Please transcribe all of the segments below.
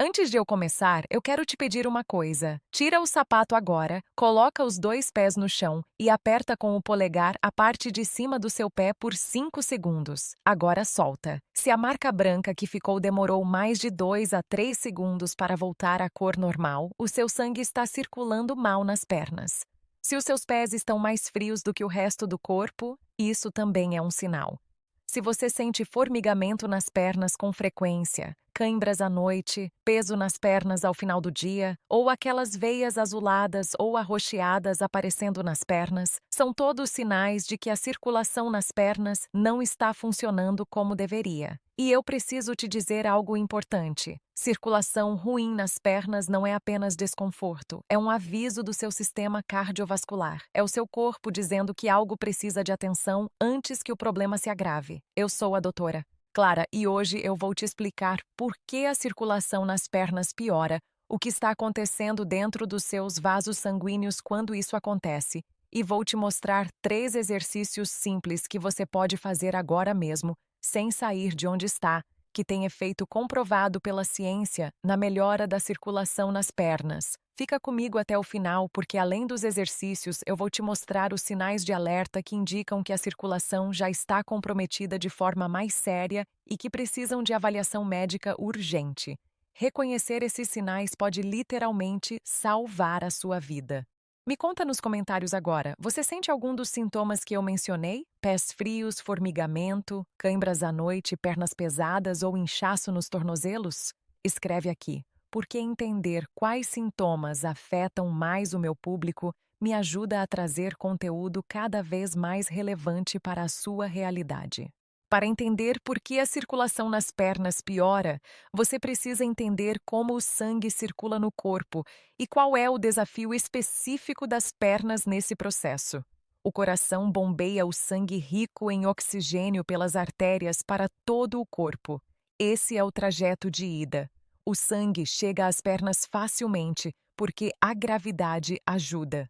Antes de eu começar, eu quero te pedir uma coisa. Tira o sapato agora, coloca os dois pés no chão e aperta com o polegar a parte de cima do seu pé por 5 segundos. Agora solta. Se a marca branca que ficou demorou mais de 2 a 3 segundos para voltar à cor normal, o seu sangue está circulando mal nas pernas. Se os seus pés estão mais frios do que o resto do corpo, isso também é um sinal. Se você sente formigamento nas pernas com frequência, cãibras à noite, peso nas pernas ao final do dia, ou aquelas veias azuladas ou arroxeadas aparecendo nas pernas, são todos sinais de que a circulação nas pernas não está funcionando como deveria. E eu preciso te dizer algo importante. Circulação ruim nas pernas não é apenas desconforto, é um aviso do seu sistema cardiovascular. É o seu corpo dizendo que algo precisa de atenção antes que o problema se agrave. Eu sou a doutora Clara e hoje eu vou te explicar por que a circulação nas pernas piora, o que está acontecendo dentro dos seus vasos sanguíneos quando isso acontece, e vou te mostrar 3 exercícios simples que você pode fazer agora mesmo, sem sair de onde está, que tem efeito comprovado pela ciência na melhora da circulação nas pernas. Fica comigo até o final, porque além dos exercícios, eu vou te mostrar os sinais de alerta que indicam que a circulação já está comprometida de forma mais séria e que precisam de avaliação médica urgente. Reconhecer esses sinais pode literalmente salvar a sua vida. Me conta nos comentários agora, você sente algum dos sintomas que eu mencionei? Pés frios, formigamento, cãibras à noite, pernas pesadas ou inchaço nos tornozelos? Escreve aqui, porque entender quais sintomas afetam mais o meu público me ajuda a trazer conteúdo cada vez mais relevante para a sua realidade. Para entender por que a circulação nas pernas piora, você precisa entender como o sangue circula no corpo e qual é o desafio específico das pernas nesse processo. O coração bombeia o sangue rico em oxigênio pelas artérias para todo o corpo. Esse é o trajeto de ida. O sangue chega às pernas facilmente porque a gravidade ajuda.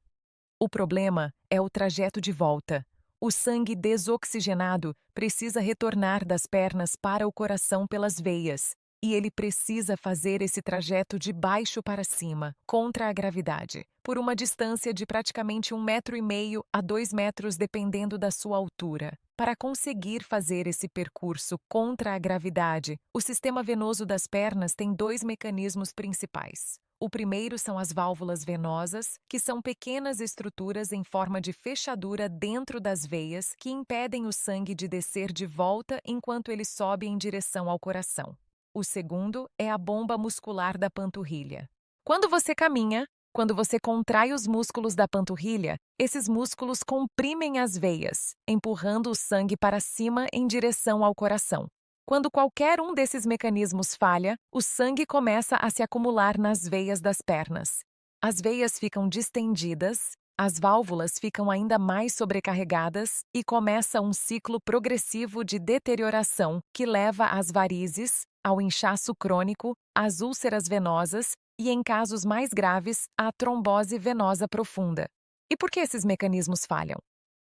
O problema é o trajeto de volta. O sangue desoxigenado precisa retornar das pernas para o coração pelas veias, e ele precisa fazer esse trajeto de baixo para cima, contra a gravidade, por uma distância de praticamente 1,5 m a 2 metros, dependendo da sua altura. Para conseguir fazer esse percurso contra a gravidade, o sistema venoso das pernas tem 2 mecanismos principais. O primeiro são as válvulas venosas, que são pequenas estruturas em forma de fechadura dentro das veias que impedem o sangue de descer de volta enquanto ele sobe em direção ao coração. O segundo é a bomba muscular da panturrilha. Quando você caminha, quando você contrai os músculos da panturrilha, esses músculos comprimem as veias, empurrando o sangue para cima em direção ao coração. Quando qualquer um desses mecanismos falha, o sangue começa a se acumular nas veias das pernas. As veias ficam distendidas, as válvulas ficam ainda mais sobrecarregadas e começa um ciclo progressivo de deterioração que leva às varizes, ao inchaço crônico, às úlceras venosas e, em casos mais graves, à trombose venosa profunda. E por que esses mecanismos falham?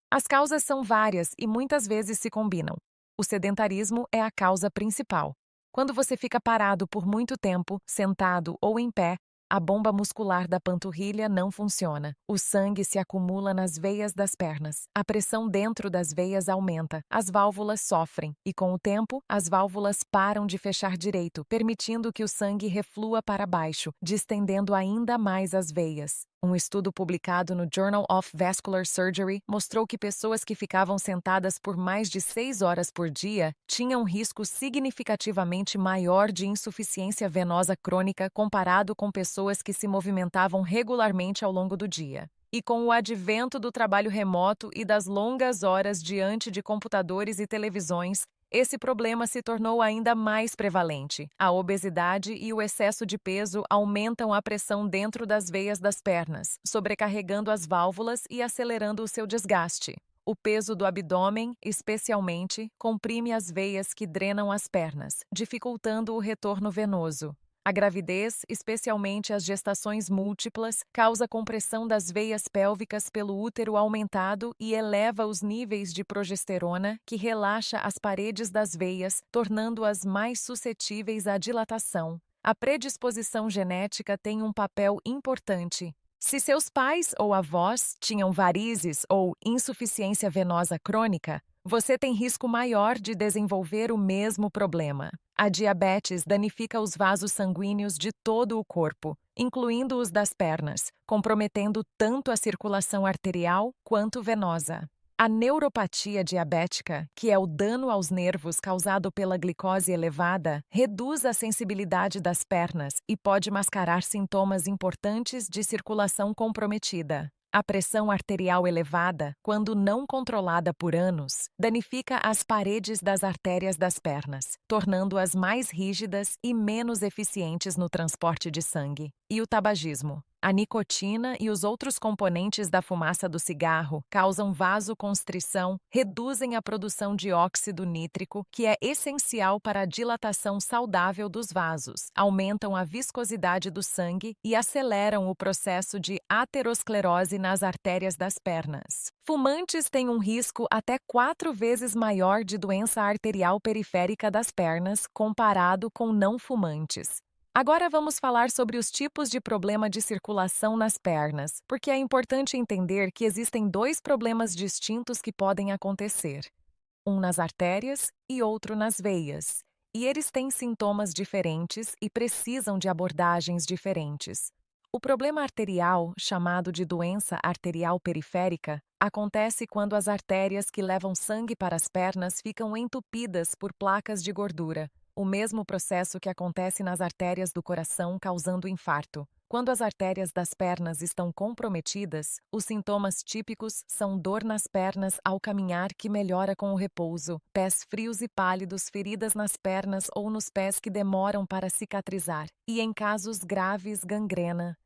As causas são várias e muitas vezes se combinam. O sedentarismo é a causa principal. Quando você fica parado por muito tempo, sentado ou em pé, a bomba muscular da panturrilha não funciona. O sangue se acumula nas veias das pernas. A pressão dentro das veias aumenta. As válvulas sofrem e, com o tempo, as válvulas param de fechar direito, permitindo que o sangue reflua para baixo, distendendo ainda mais as veias. Um estudo publicado no Journal of Vascular Surgery mostrou que pessoas que ficavam sentadas por mais de 6 horas por dia tinham um risco significativamente maior de insuficiência venosa crônica comparado com pessoas que se movimentavam regularmente ao longo do dia. E com o advento do trabalho remoto e das longas horas diante de computadores e televisões, esse problema se tornou ainda mais prevalente. A obesidade e o excesso de peso aumentam a pressão dentro das veias das pernas, sobrecarregando as válvulas e acelerando o seu desgaste. O peso do abdômen, especialmente, comprime as veias que drenam as pernas, dificultando o retorno venoso. A gravidez, especialmente as gestações múltiplas, causa compressão das veias pélvicas pelo útero aumentado e eleva os níveis de progesterona, que relaxa as paredes das veias, tornando-as mais suscetíveis à dilatação. A predisposição genética tem um papel importante. Se seus pais ou avós tinham varizes ou insuficiência venosa crônica, você tem risco maior de desenvolver o mesmo problema. A diabetes danifica os vasos sanguíneos de todo o corpo, incluindo os das pernas, comprometendo tanto a circulação arterial quanto venosa. A neuropatia diabética, que é o dano aos nervos causado pela glicose elevada, reduz a sensibilidade das pernas e pode mascarar sintomas importantes de circulação comprometida. A pressão arterial elevada, quando não controlada por anos, danifica as paredes das artérias das pernas, tornando-as mais rígidas e menos eficientes no transporte de sangue. E o tabagismo. A nicotina e os outros componentes da fumaça do cigarro causam vasoconstrição, reduzem a produção de óxido nítrico, que é essencial para a dilatação saudável dos vasos, aumentam a viscosidade do sangue e aceleram o processo de aterosclerose nas artérias das pernas. Fumantes têm um risco até 4 vezes maior de doença arterial periférica das pernas comparado com não fumantes. Agora vamos falar sobre os tipos de problema de circulação nas pernas, porque é importante entender que existem 2 problemas distintos que podem acontecer, um nas artérias e outro nas veias, e eles têm sintomas diferentes e precisam de abordagens diferentes. O problema arterial, chamado de doença arterial periférica, acontece quando as artérias que levam sangue para as pernas ficam entupidas por placas de gordura. O mesmo processo que acontece nas artérias do coração causando infarto. Quando as artérias das pernas estão comprometidas, os sintomas típicos são dor nas pernas ao caminhar que melhora com o repouso, pés frios e pálidos, feridas nas pernas ou nos pés que demoram para cicatrizar, e em casos graves, gangrena.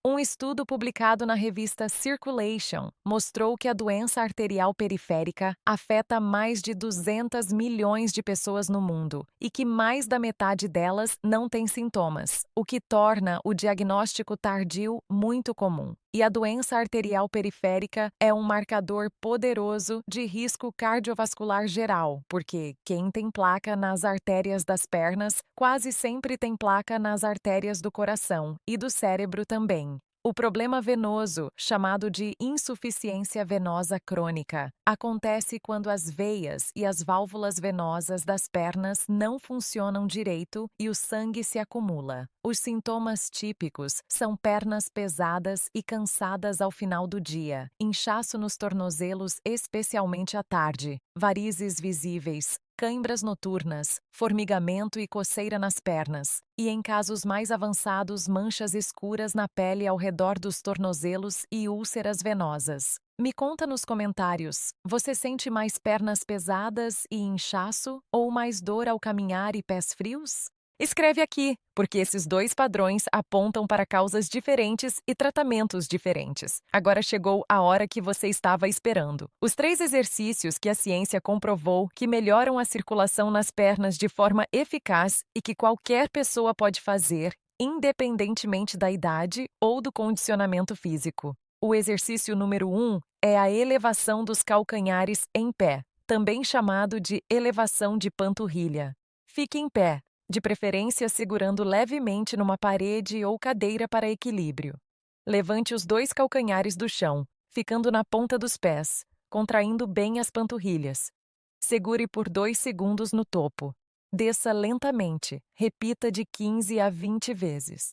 Um estudo publicado na revista Circulation mostrou que a doença arterial periférica afeta mais de 200 milhões de pessoas no mundo e que mais da metade delas não tem sintomas, o que torna o diagnóstico tardio muito comum. E a doença arterial periférica é um marcador poderoso de risco cardiovascular geral, porque quem tem placa nas artérias das pernas quase sempre tem placa nas artérias do coração e do cérebro também. O problema venoso, chamado de insuficiência venosa crônica, acontece quando as veias e as válvulas venosas das pernas não funcionam direito e o sangue se acumula. Os sintomas típicos são pernas pesadas e cansadas ao final do dia, inchaço nos tornozelos, especialmente à tarde, varizes visíveis, cãibras noturnas, formigamento e coceira nas pernas, e em casos mais avançados, manchas escuras na pele ao redor dos tornozelos e úlceras venosas. Me conta nos comentários, você sente mais pernas pesadas e inchaço ou mais dor ao caminhar e pés frios? Escreve aqui, porque esses 2 padrões apontam para causas diferentes e tratamentos diferentes. Agora chegou a hora que você estava esperando. Os 3 exercícios que a ciência comprovou que melhoram a circulação nas pernas de forma eficaz e que qualquer pessoa pode fazer, independentemente da idade ou do condicionamento físico. O exercício número 1 é a elevação dos calcanhares em pé, também chamado de elevação de panturrilha. Fique em pé, de preferência segurando levemente numa parede ou cadeira para equilíbrio. Levante os 2 calcanhares do chão, ficando na ponta dos pés, contraindo bem as panturrilhas. Segure por 2 segundos no topo. Desça lentamente, repita de 15 a 20 vezes.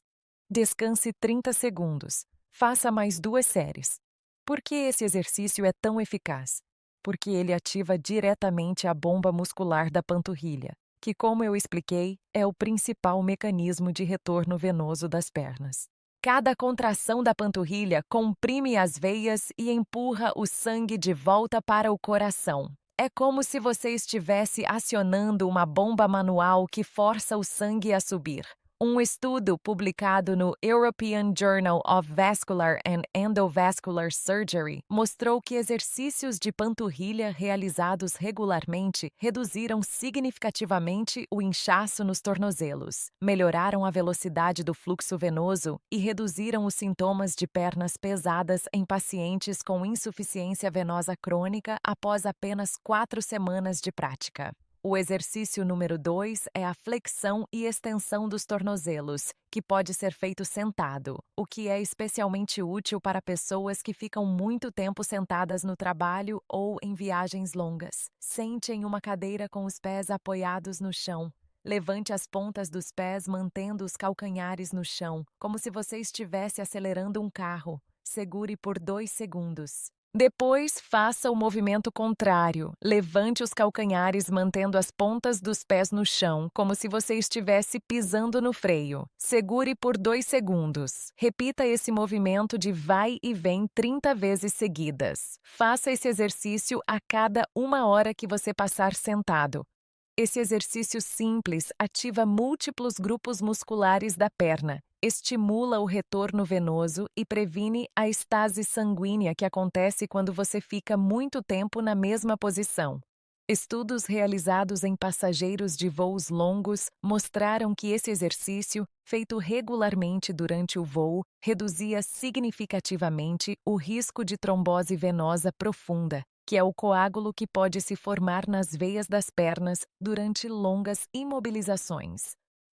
Descanse 30 segundos. Faça mais 2 séries. Por que esse exercício é tão eficaz? Porque ele ativa diretamente a bomba muscular da panturrilha, que, como eu expliquei, é o principal mecanismo de retorno venoso das pernas. Cada contração da panturrilha comprime as veias e empurra o sangue de volta para o coração. É como se você estivesse acionando uma bomba manual que força o sangue a subir. Um estudo publicado no European Journal of Vascular and Endovascular Surgery mostrou que exercícios de panturrilha realizados regularmente reduziram significativamente o inchaço nos tornozelos, melhoraram a velocidade do fluxo venoso e reduziram os sintomas de pernas pesadas em pacientes com insuficiência venosa crônica após apenas 4 semanas de prática. O exercício número 2 é a flexão e extensão dos tornozelos, que pode ser feito sentado, o que é especialmente útil para pessoas que ficam muito tempo sentadas no trabalho ou em viagens longas. Sente em uma cadeira com os pés apoiados no chão. Levante as pontas dos pés mantendo os calcanhares no chão, como se você estivesse acelerando um carro. Segure por 2 segundos. Depois, faça o movimento contrário. Levante os calcanhares mantendo as pontas dos pés no chão, como se você estivesse pisando no freio. Segure por 2 segundos. Repita esse movimento de vai e vem 30 vezes seguidas. Faça esse exercício a cada 1 hora que você passar sentado. Esse exercício simples ativa múltiplos grupos musculares da perna, estimula o retorno venoso e previne a estase sanguínea que acontece quando você fica muito tempo na mesma posição. Estudos realizados em passageiros de voos longos mostraram que esse exercício, feito regularmente durante o voo, reduzia significativamente o risco de trombose venosa profunda, que é o coágulo que pode se formar nas veias das pernas durante longas imobilizações.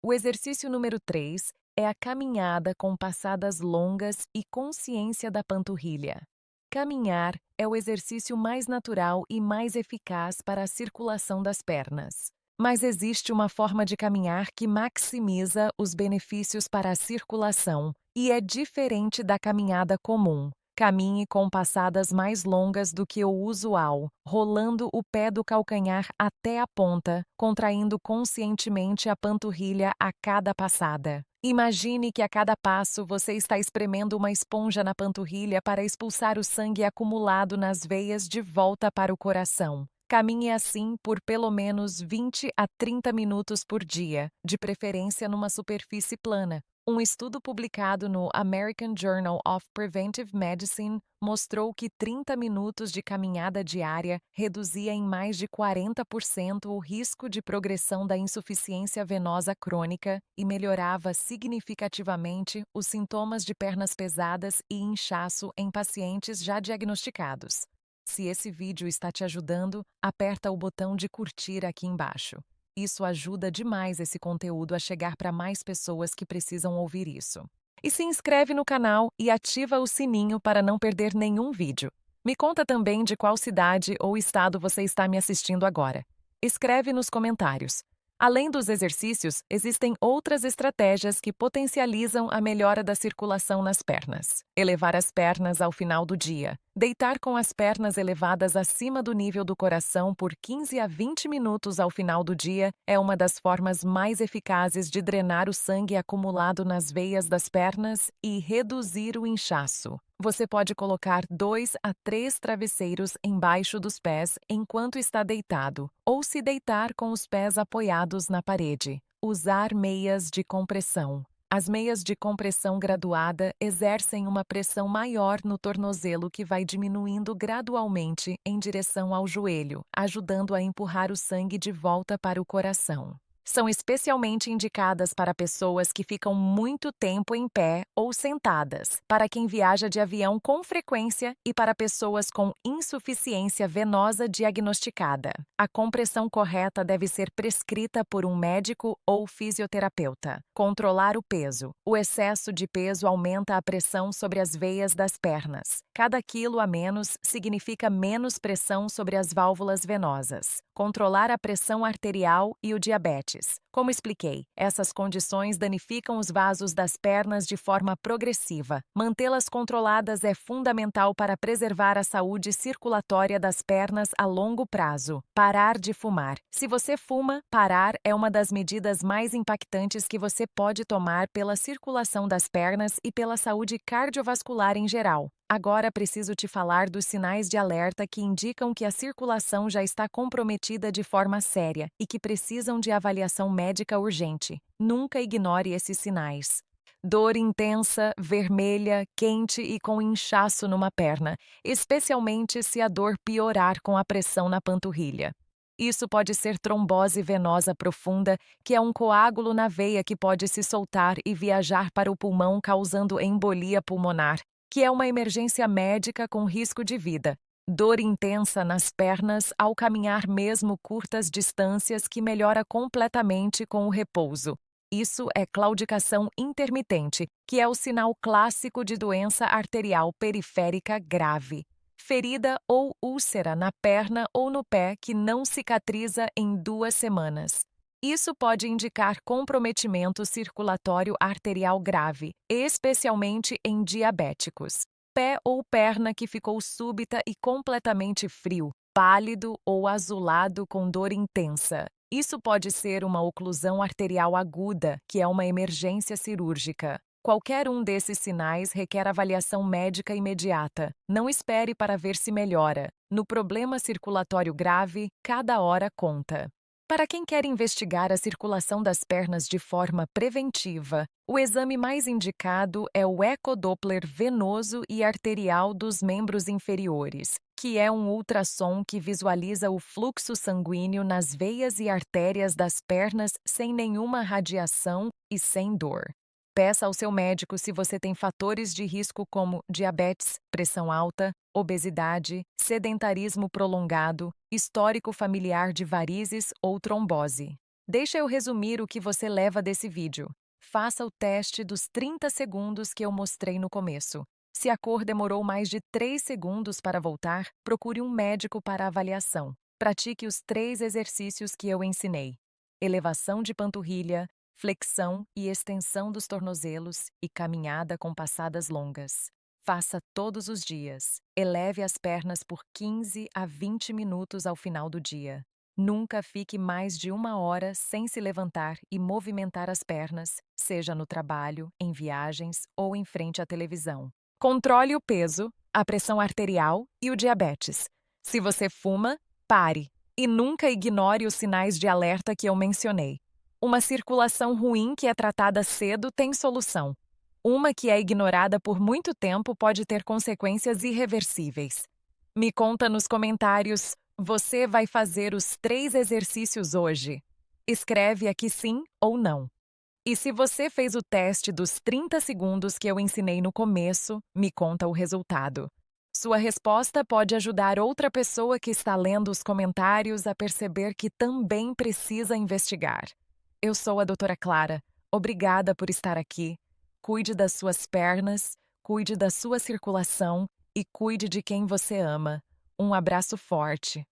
O exercício número 3 é a caminhada com passadas longas e consciência da panturrilha. Caminhar é o exercício mais natural e mais eficaz para a circulação das pernas. Mas existe uma forma de caminhar que maximiza os benefícios para a circulação e é diferente da caminhada comum. Caminhe com passadas mais longas do que o usual, rolando o pé do calcanhar até a ponta, contraindo conscientemente a panturrilha a cada passada. Imagine que a cada passo você está espremendo uma esponja na panturrilha para expulsar o sangue acumulado nas veias de volta para o coração. Caminhe assim por pelo menos 20 a 30 minutos por dia, de preferência numa superfície plana. Um estudo publicado no American Journal of Preventive Medicine mostrou que 30 minutos de caminhada diária reduzia em mais de 40% o risco de progressão da insuficiência venosa crônica e melhorava significativamente os sintomas de pernas pesadas e inchaço em pacientes já diagnosticados. Se esse vídeo está te ajudando, aperta o botão de curtir aqui embaixo. Isso ajuda demais esse conteúdo a chegar para mais pessoas que precisam ouvir isso. E se inscreve no canal e ativa o sininho para não perder nenhum vídeo. Me conta também de qual cidade ou estado você está me assistindo agora. Escreve nos comentários. Além dos exercícios, existem outras estratégias que potencializam a melhora da circulação nas pernas. Elevar as pernas ao final do dia. Deitar com as pernas elevadas acima do nível do coração por 15 a 20 minutos ao final do dia é uma das formas mais eficazes de drenar o sangue acumulado nas veias das pernas e reduzir o inchaço. Você pode colocar 2 a 3 travesseiros embaixo dos pés enquanto está deitado, ou se deitar com os pés apoiados na parede. Usar meias de compressão. As meias de compressão graduada exercem uma pressão maior no tornozelo que vai diminuindo gradualmente em direção ao joelho, ajudando a empurrar o sangue de volta para o coração. São especialmente indicadas para pessoas que ficam muito tempo em pé ou sentadas, para quem viaja de avião com frequência e para pessoas com insuficiência venosa diagnosticada. A compressão correta deve ser prescrita por um médico ou fisioterapeuta. Controlar o peso. O excesso de peso aumenta a pressão sobre as veias das pernas. Cada quilo a menos significa menos pressão sobre as válvulas venosas. Controlar a pressão arterial e o diabetes. Como expliquei, essas condições danificam os vasos das pernas de forma progressiva. Mantê-las controladas é fundamental para preservar a saúde circulatória das pernas a longo prazo. Parar de fumar. Se você fuma, parar é uma das medidas mais impactantes que você pode tomar pela circulação das pernas e pela saúde cardiovascular em geral. Agora preciso te falar dos sinais de alerta que indicam que a circulação já está comprometida de forma séria e que precisam de avaliação médica urgente. Nunca ignore esses sinais. Dor intensa, vermelha, quente e com inchaço numa perna, especialmente se a dor piorar com a pressão na panturrilha. Isso pode ser trombose venosa profunda, que é um coágulo na veia que pode se soltar e viajar para o pulmão causando embolia pulmonar, que é uma emergência médica com risco de vida. Dor intensa nas pernas ao caminhar mesmo curtas distâncias que melhora completamente com o repouso. Isso é claudicação intermitente, que é o sinal clássico de doença arterial periférica grave. Ferida ou úlcera na perna ou no pé que não cicatriza em 2 semanas. Isso pode indicar comprometimento circulatório arterial grave, especialmente em diabéticos. Pé ou perna que ficou súbita e completamente frio, pálido ou azulado com dor intensa. Isso pode ser uma oclusão arterial aguda, que é uma emergência cirúrgica. Qualquer um desses sinais requer avaliação médica imediata. Não espere para ver se melhora. No problema circulatório grave, cada hora conta. Para quem quer investigar a circulação das pernas de forma preventiva, o exame mais indicado é o ecodoppler venoso e arterial dos membros inferiores, que é um ultrassom que visualiza o fluxo sanguíneo nas veias e artérias das pernas sem nenhuma radiação e sem dor. Peça ao seu médico se você tem fatores de risco como diabetes, pressão alta, obesidade, sedentarismo prolongado, histórico familiar de varizes ou trombose. Deixa eu resumir o que você leva desse vídeo. Faça o teste dos 30 segundos que eu mostrei no começo. Se a cor demorou mais de 3 segundos para voltar, procure um médico para avaliação. Pratique os 3 exercícios que eu ensinei: elevação de panturrilha, flexão e extensão dos tornozelos e caminhada com passadas longas. Faça todos os dias. Eleve as pernas por 15 a 20 minutos ao final do dia. Nunca fique mais de 1 hora sem se levantar e movimentar as pernas, seja no trabalho, em viagens ou em frente à televisão. Controle o peso, a pressão arterial e o diabetes. Se você fuma, pare e nunca ignore os sinais de alerta que eu mencionei. Uma circulação ruim que é tratada cedo tem solução. Uma que é ignorada por muito tempo pode ter consequências irreversíveis. Me conta nos comentários, você vai fazer os 3 exercícios hoje? Escreve aqui sim ou não. E se você fez o teste dos 30 segundos que eu ensinei no começo, me conta o resultado. Sua resposta pode ajudar outra pessoa que está lendo os comentários a perceber que também precisa investigar. Eu sou a doutora Clara. Obrigada por estar aqui. Cuide das suas pernas, cuide da sua circulação e cuide de quem você ama. Um abraço forte.